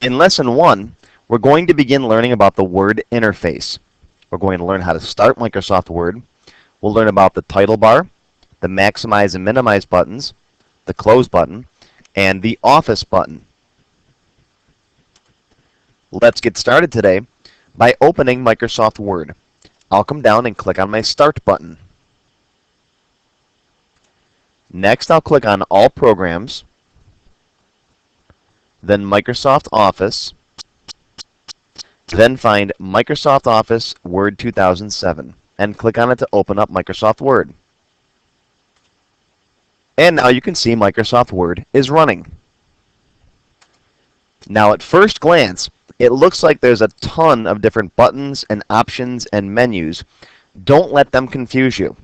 In Lesson 1, we're going to begin learning about the Word interface. We're going to learn how to start Microsoft Word. We'll learn about the title bar, the maximize and minimize buttons, the close button, and the office button. Let's get started today by opening Microsoft Word. I'll come down and click on my Start button. Next, I'll click on All Programs, then Microsoft Office, then find Microsoft Office Word 2007 and click on it to open up Microsoft Word. And now you can see Microsoft Word is running. Now at first glance, it looks like there's a ton of different buttons and options and menus. Don't let them confuse you.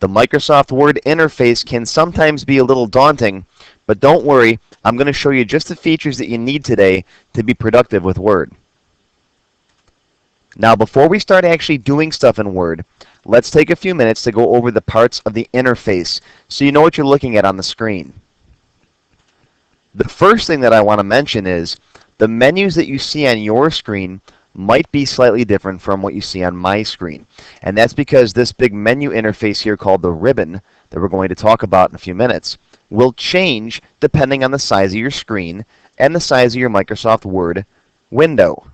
The Microsoft Word interface can sometimes be a little daunting, but don't worry, I'm going to show you just the features that you need today to be productive with Word. Now before we start actually doing stuff in Word, let's take a few minutes to go over the parts of the interface so you know what you're looking at on the screen. The first thing that I want to mention is the menus that you see on your screen might be slightly different from what you see on my screen. And that's because this big menu interface here called the ribbon that we're going to talk about in a few minutes will change depending on the size of your screen and the size of your Microsoft Word window.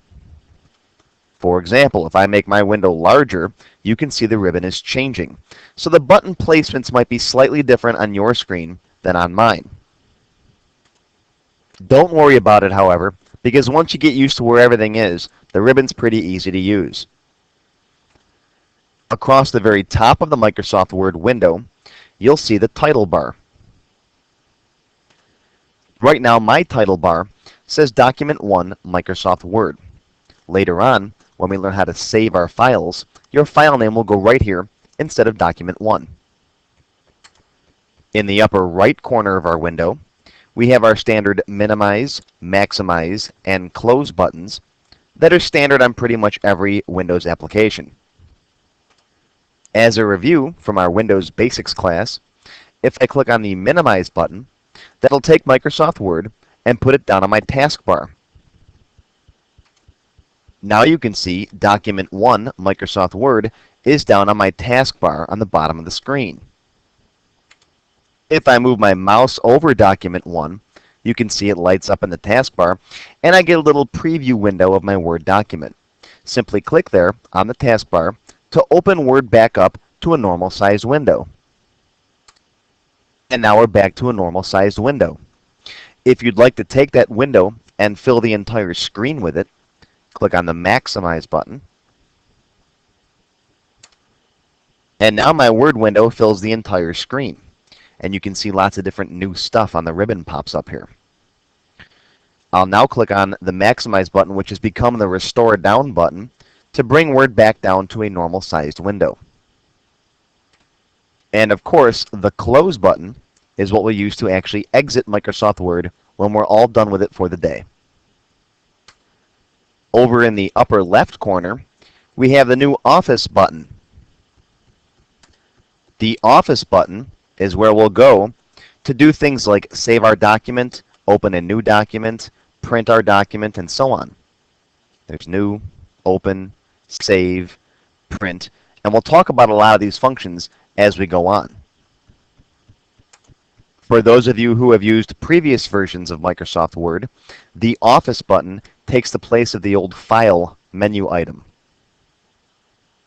For example, if I make my window larger, you can see the ribbon is changing. So the button placements might be slightly different on your screen than on mine. Don't worry about it, however, because once you get used to where everything is, the ribbon's pretty easy to use. Across the very top of the Microsoft Word window, you'll see the title bar. Right now, my title bar says Document 1 Microsoft Word. Later on, when we learn how to save our files, your file name will go right here instead of Document 1. In the upper right corner of our window, we have our standard minimize, maximize, and close buttons that are standard on pretty much every Windows application. As a review from our Windows Basics class, if I click on the minimize button, that'll take Microsoft Word and put it down on my taskbar. Now you can see Document 1 Microsoft Word is down on my taskbar on the bottom of the screen. If I move my mouse over Document 1, you can see it lights up in the taskbar, and I get a little preview window of my Word document. Simply click there on the taskbar to open Word back up to a normal-sized window. And now we're back to a normal-sized window. If you'd like to take that window and fill the entire screen with it, click on the Maximize button. And now my Word window fills the entire screen. And you can see lots of different new stuff on the ribbon pops up here. I'll now click on the Maximize button, which has become the Restore Down button, to bring Word back down to a normal-sized window. And of course, the Close button is what we'll use to actually exit Microsoft Word when we're all done with it for the day. Over in the upper left corner, we have the new Office button. The Office button is where we'll go to do things like save our document, open a new document, print our document, and so on. There's new, open, save, print, and we'll talk about a lot of these functions as we go on. For those of you who have used previous versions of Microsoft Word, the Office button takes the place of the old File menu item.